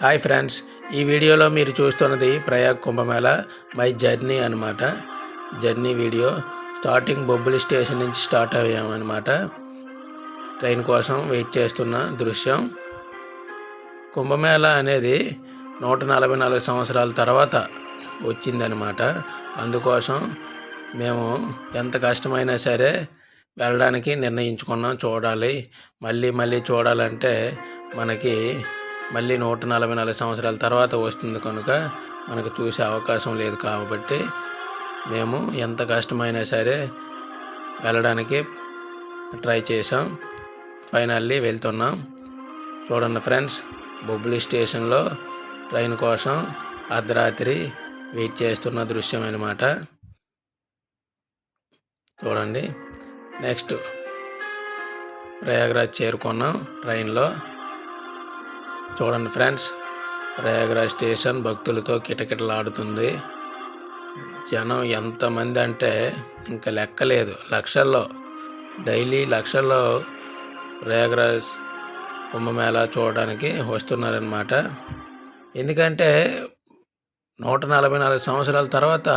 Hi friends, ఈ వీడియోలో మీరు చూస్తున్నది ప్రయాగ్ కుంభమేళ మై జర్నీ అనమాట. Journey video starting Bobbili station నుంచి స్టార్ట్ అయ్యామన్నమాట. ట్రైన్ కోసం వెయిట్ చేస్తున్న దృశ్యం. కుంభమేళ అనేది 144 సంవత్సరాల తర్వాత వచ్చిందనమాట. అందుకోసం మేము ఎంత కష్టమైనా సరే వెళ్ళడానికి నిర్ణయించుకున్నాం. చూడాలి, మళ్ళీ చూడాలంటే మనకి మళ్ళీ 144 సంవత్సరాల తర్వాత వస్తుంది కనుక మనకు చూసే అవకాశం లేదు. కాబట్టి మేము ఎంత కష్టమైనా సరే వెళ్ళడానికి ట్రై చేసాం. ఫైనల్లీ వెళ్తున్నాం. చూడండి ఫ్రెండ్స్, బొబ్బిలి స్టేషన్లో ట్రైన్ కోసం అర్ధరాత్రి వెయిట్ చేస్తున్న దృశ్యం అన్నమాట. చూడండి. నెక్స్ట్ ప్రయాగరాజ్ చేరుకున్నాం ట్రైన్లో. చూడండి ఫ్రెండ్స్, ప్రయాగరాజ్ స్టేషన్ భక్తులతో కిటకిటలాడుతుంది. జనం ఎంతమంది అంటే ఇంకా లెక్కలేదు. లక్షల్లో, డైలీ లక్షల్లో ప్రయాగరాజ్ కుంభమేళ చూడడానికి వస్తున్నారనమాట. ఎందుకంటే 144 సంవత్సరాల తర్వాత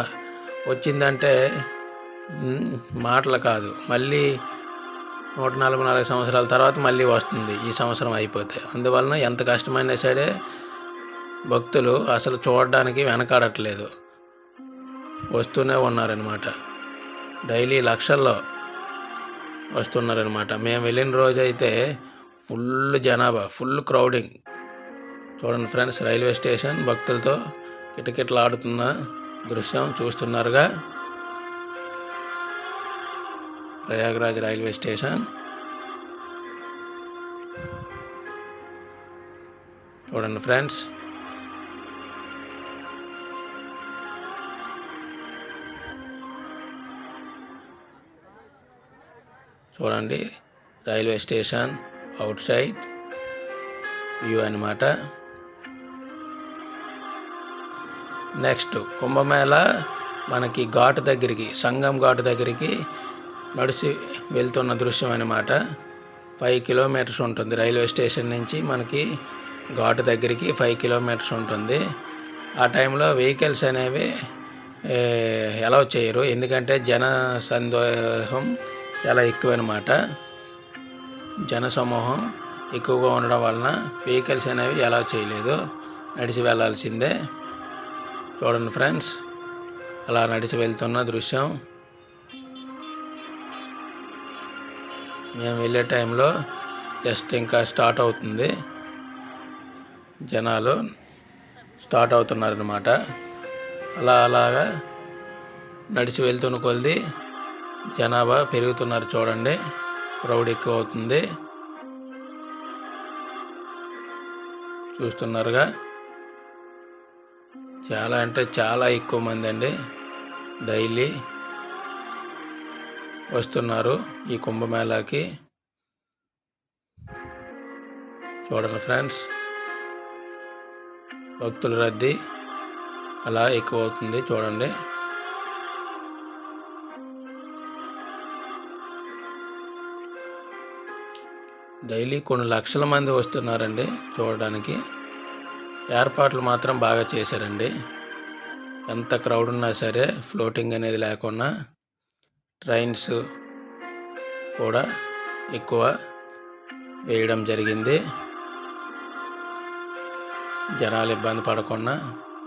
వచ్చిందంటే మాటలు కాదు. మళ్ళీ 144 సంవత్సరాల తర్వాత మళ్ళీ వస్తుంది ఈ సంవత్సరం అయిపోతే. అందువలన ఎంత కష్టమైనా సరే భక్తులు అసలు చూడడానికి వెనకాడట్లేదు, వస్తూనే ఉన్నారనమాట. డైలీ లక్షల్లో వస్తున్నారనమాట. మేము వెళ్ళిన రోజు అయితే ఫుల్ జనాభా, ఫుల్ క్రౌడింగ్. చూడండి ఫ్రెండ్స్, రైల్వే స్టేషన్ భక్తులతో కిటకిటలాడుతున్న దృశ్యం చూస్తున్నారుగా. ప్రయాగరాజ్ రైల్వే స్టేషన్ చూడండి ఫ్రెండ్స్. చూడండి railway station out side view అన్నమాట. నెక్స్ట్ కుంభమేళ మనకి ఘాటు దగ్గరికి, సంగం ఘాటు దగ్గరికి నడిచి వెళ్తున్న దృశ్యం అన్నమాట. 5 కిలోమీటర్స్ ఉంటుంది రైల్వే స్టేషన్ నుంచి మనకి ఘాటు దగ్గరికి. 5 కిలోమీటర్స్ ఉంటుంది. ఆ టైంలో వెహికల్స్ అనేవి అలౌ చేయరు, ఎందుకంటే జన సందోహం చాలా ఎక్కువనమాట. జన సమూహం ఎక్కువగా ఉండడం వలన వెహికల్స్ అనేవి అలౌ చేయలేదు, నడిచి వెళ్ళాల్సిందే. చూడండి ఫ్రెండ్స్, అలా నడిచి వెళ్తున్న దృశ్యం. మేము వెళ్ళే టైంలో జస్ట్ ఇంకా స్టార్ట్ అవుతుంది, జనాలు స్టార్ట్ అవుతున్నారనమాట. అలాగా నడిచి వెళ్తున్న కొలది జనాభా పెరుగుతున్నారు. చూడండి, క్రౌడ్ ఎక్కువ అవుతుంది, చూస్తున్నారుగా. చాలా అంటే చాలా ఎక్కువ మంది అండి డైలీ వస్తున్నారు ఈ కుంభమేళాకి. చూడండి ఫ్రెండ్స్, భక్తుల రద్దీ అలా ఎక్కువ అవుతుంది. చూడండి, డైలీ కొన్ని లక్షల మంది వస్తున్నారండి చూడడానికి. ఏర్పాట్లు మాత్రం బాగా చేశారండి. ఎంత క్రౌడ్ ఉన్నా సరే ఫ్లోటింగ్ అనేది లేకుండా ట్రైన్స్ కూడా ఎక్కువ వేయడం జరిగింది. జనాలు ఇబ్బంది పడకుండా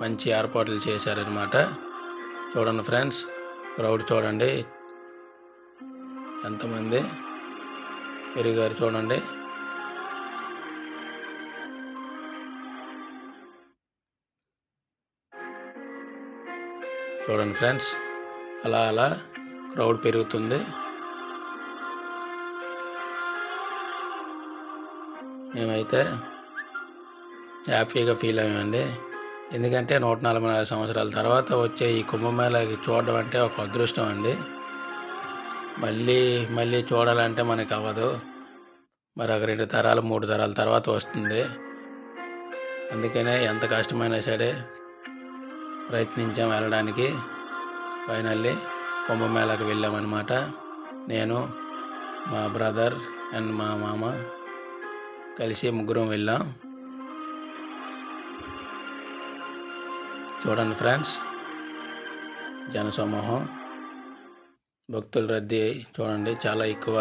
మంచి ఏర్పాట్లు చేశారనమాట. చూడండి ఫ్రెండ్స్, క్రౌడ్ చూడండి ఎంతమంది పెరిగారు. చూడండి, చూడండి ఫ్రెండ్స్, అలా క్రౌడ్ పెరుగుతుంది. మేమైతే హ్యాపీగా ఫీల్ అయ్యామండి. ఎందుకంటే 144 సంవత్సరాల తర్వాత వచ్చే ఈ కుంభమేళకి చూడడం అంటే ఒక అదృష్టం అండి. మళ్ళీ చూడాలంటే మనకు అవ్వదు. మరి ఒక 2 తరాలు 3 తరాల తర్వాత వస్తుంది. అందుకనే ఎంత కష్టమైనా సరే ప్రయత్నించాం వెళ్ళడానికి. ఫైనల్లీ కుంభమేళాకి వెళ్ళామన్నమాట. నేను, మా బ్రదర్ అండ్ మా మామ కలిసి ముగ్గురం వెళ్ళాం. చూడండి ఫ్రెండ్స్, జనసమూహం, భక్తుల రద్దీ చూడండి చాలా ఎక్కువ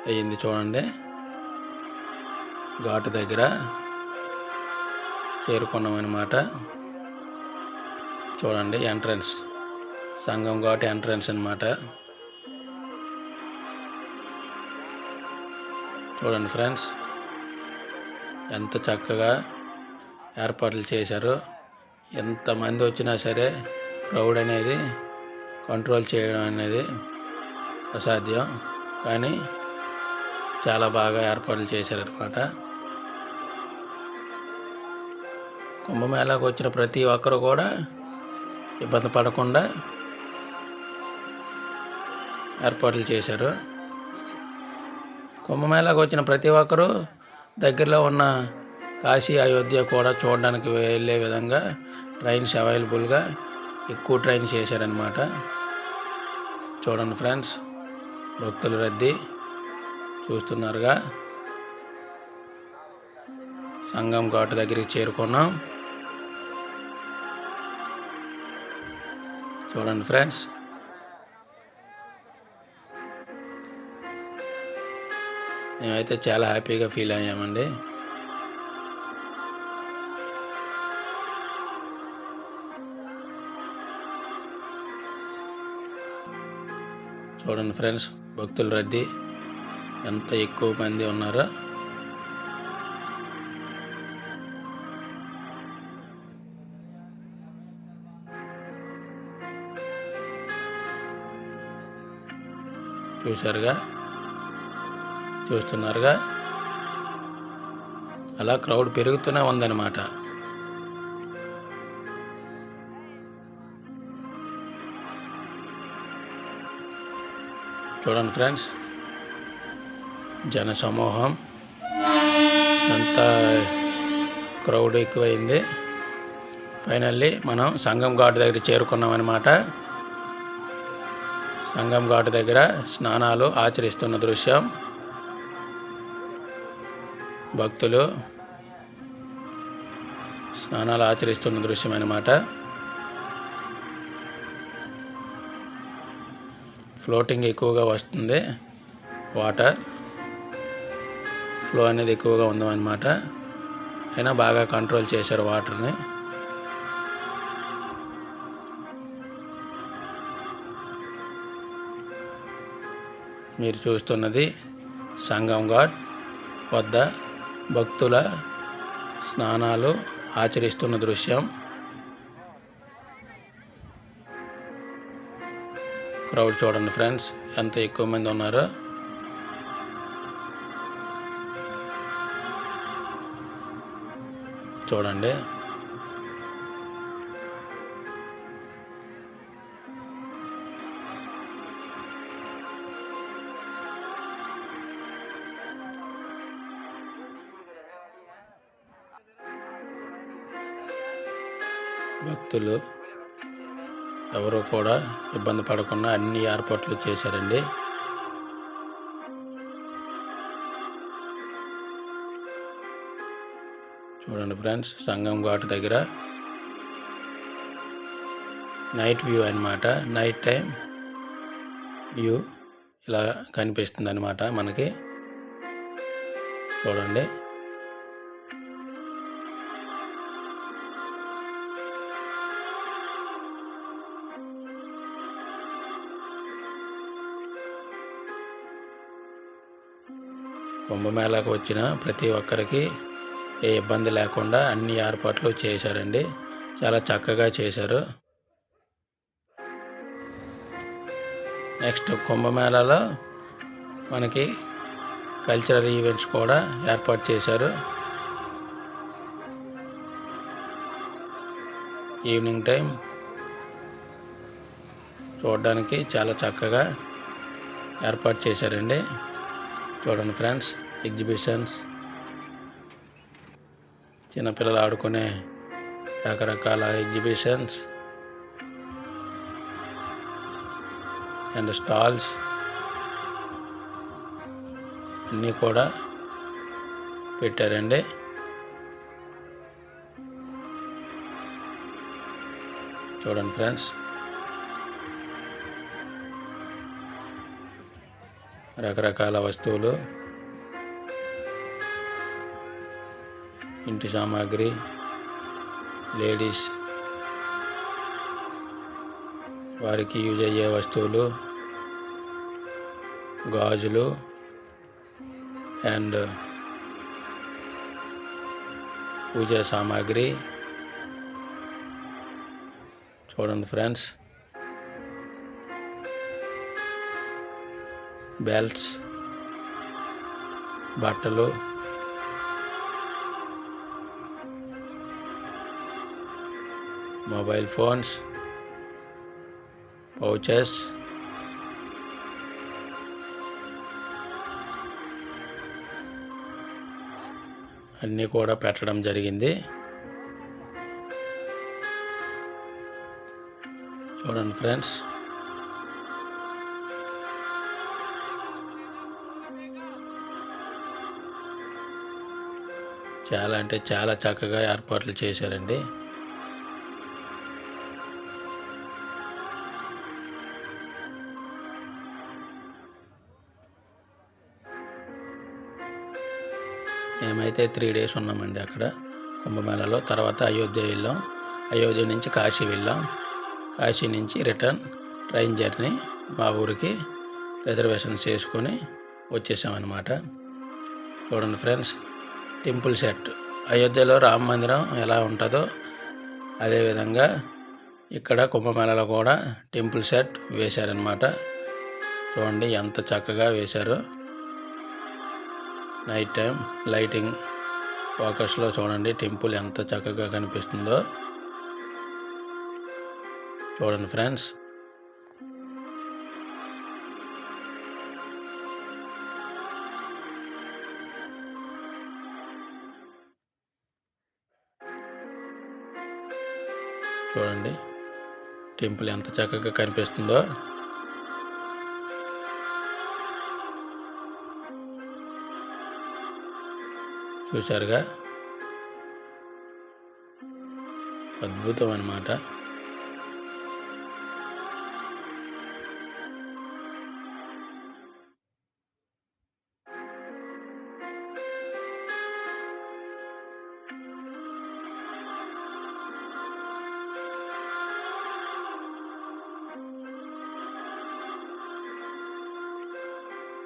అయ్యింది. చూడండి, ఘాటు దగ్గర చేరుకున్నామన్నమాట. చూడండి, ఎంట్రన్స్, సంగం ఘాట్ ఎంట్రన్స్ అన్నమాట. చూడండి ఫ్రెండ్స్, ఎంత చక్కగా ఏర్పాట్లు చేశారో. ఎంతమంది వచ్చినా సరే క్రౌడ్ అనేది కంట్రోల్ చేయడం అనేది అసాధ్యం, కానీ చాలా బాగా ఏర్పాట్లు చేశారన్నమాట. కుంభమేళాకు వచ్చిన ప్రతి ఒక్కరు కూడా ఇబ్బంది పడకుండా ఏర్పాట్లు చేశారు. కుంభమేళాకు వచ్చిన ప్రతి ఒక్కరూ దగ్గరలో ఉన్న కాశీ, అయోధ్య కూడా చూడడానికి వెళ్ళే విధంగా ట్రైన్స్ అవైలబుల్గా ఎక్కువ ట్రైన్స్ చేశారనమాట. చూడండి ఫ్రెండ్స్, భక్తుల రద్దీ చూస్తున్నారుగా. సంగం ఘాట్ దగ్గరికి చేరుకున్నాం. చూడండి ఫ్రెండ్స్, మేమైతే చాలా హ్యాపీగా ఫీల్ అయ్యామండి. చూడండి ఫ్రెండ్స్, భక్తుల రద్దీ ఎంత ఎక్కువ మంది ఉన్నారో. చూస్తున్నారుగా, అలా క్రౌడ్ పెరుగుతూనే ఉందన్నమాట. చూడండి ఫ్రెండ్స్, జనసమూహం ఎంత క్రౌడ్ ఎక్కువైంది. ఫైనల్లీ మనం సంగం ఘాట్ దగ్గర చేరుకున్నాం అన్నమాట. సంగం ఘాట్ దగ్గర స్నానాలు ఆచరిస్తున్న దృశ్యం, భక్తులు స్నానాలు ఆచరిస్తున్న దృశ్యం అన్నమాట. ఫ్లోటింగ్ ఎక్కువగా వస్తుంది, వాటర్ ఫ్లో అనేది ఎక్కువగా ఉందన్నమాట. అయినా బాగా కంట్రోల్ చేశారు వాటర్ని. మీరు చూస్తున్నది సంగం ఘాట్ వద్ద భక్తుల స్నానాలు ఆచరిస్తున్న దృశ్యం. క్రౌడ్ చూడండి ఫ్రెండ్స్, ఎంత ఎక్కువ మంది ఉన్నారో. చూడండి, భక్తులు ఎవరు కూడా ఇబ్బంది పడకుండా అన్ని ఏర్పాట్లు చేశారండి. చూడండి ఫ్రెండ్స్, సంగం ఘాట్ దగ్గర నైట్ వ్యూ అన్నమాట. నైట్ టైం వ్యూ ఇలా కనిపిస్తుంది అన్నమాట మనకి. చూడండి, కుంభమేళాకు వచ్చిన ప్రతి ఒక్కరికి ఏ ఇబ్బంది లేకుండా అన్ని ఏర్పాట్లు చేశారండి. చాలా చక్కగా చేశారు. నెక్స్ట్ కుంభమేళాలో మనకి కల్చరల్ ఈవెంట్స్ కూడా ఏర్పాటు చేశారు. ఈవినింగ్ టైం చూడడానికి చాలా చక్కగా ఏర్పాటు చేశారండి. చూడండి ఫ్రెండ్స్, ఎగ్జిబిషన్స్, చిన్నపిల్లలు ఆడుకునే రకరకాల ఎగ్జిబిషన్స్ అండ్ స్టాల్స్ అన్నీ కూడా పెట్టారండి. చూడండి ఫ్రెండ్స్, రకరకాల వస్తువులు, ఇంటి సామాగ్రి, లేడీస్ వారికి యూజ్ అయ్యే వస్తువులు, గాజులు అండ్ పూజా సామాగ్రి. చూడండి ఫ్రెండ్స్, బెల్ట్స్, బట్టలు, మొబైల్ ఫోన్స్, పౌచెస్, అన్నీ కూడా పెట్టడం జరిగింది. చూడండి ఫ్రెండ్స్, చాలా అంటే చాలా చక్కగా ఏర్పాట్లు చేశారండి. మేమైతే 3 days ఉన్నామండి అక్కడ కుంభమేళలో. తర్వాత అయోధ్య వెళ్ళాం. అయోధ్య నుంచి కాశీ వెళ్ళాం. కాశీ నుంచి రిటర్న్ ట్రైన్ జర్నీ మా ఊరికి రిజర్వేషన్ చేసుకొని వచ్చేసామన్నమాట. చూడండి ఫ్రెండ్స్, టెంపుల్ సెట్ అయోధ్యలో రామ మందిరం ఎలా ఉంటుందో అదేవిధంగా ఇక్కడ కుంభమేళలో కూడా టెంపుల్ సెట్ వేశారనమాట. చూడండి ఎంత చక్కగా వేశారో. నైట్ టైం లైటింగ్ ఫోకస్లో చూడండి టెంపుల్ ఎంత చక్కగా కనిపిస్తుందో. చూడండి ఫ్రెండ్స్, చూడండి టెంపుల్ ఎంత చక్కగా కనిపిస్తుందో. చూశారుగా, అద్భుతం అన్నమాట.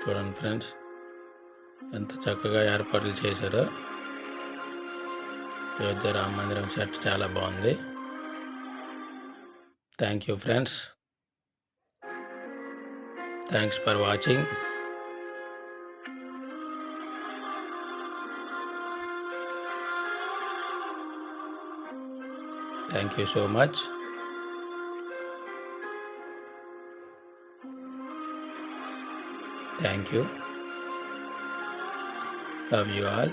చూడండి ఫ్రెండ్స్, ఎంత చక్కగా ఏర్పాట్లు చేశారో. అయోధ్య రామ మందిరం సెట్ చాలా బాగుంది. Thank you friends. Thanks for watching. Thank you so much. Thank you. Love you all.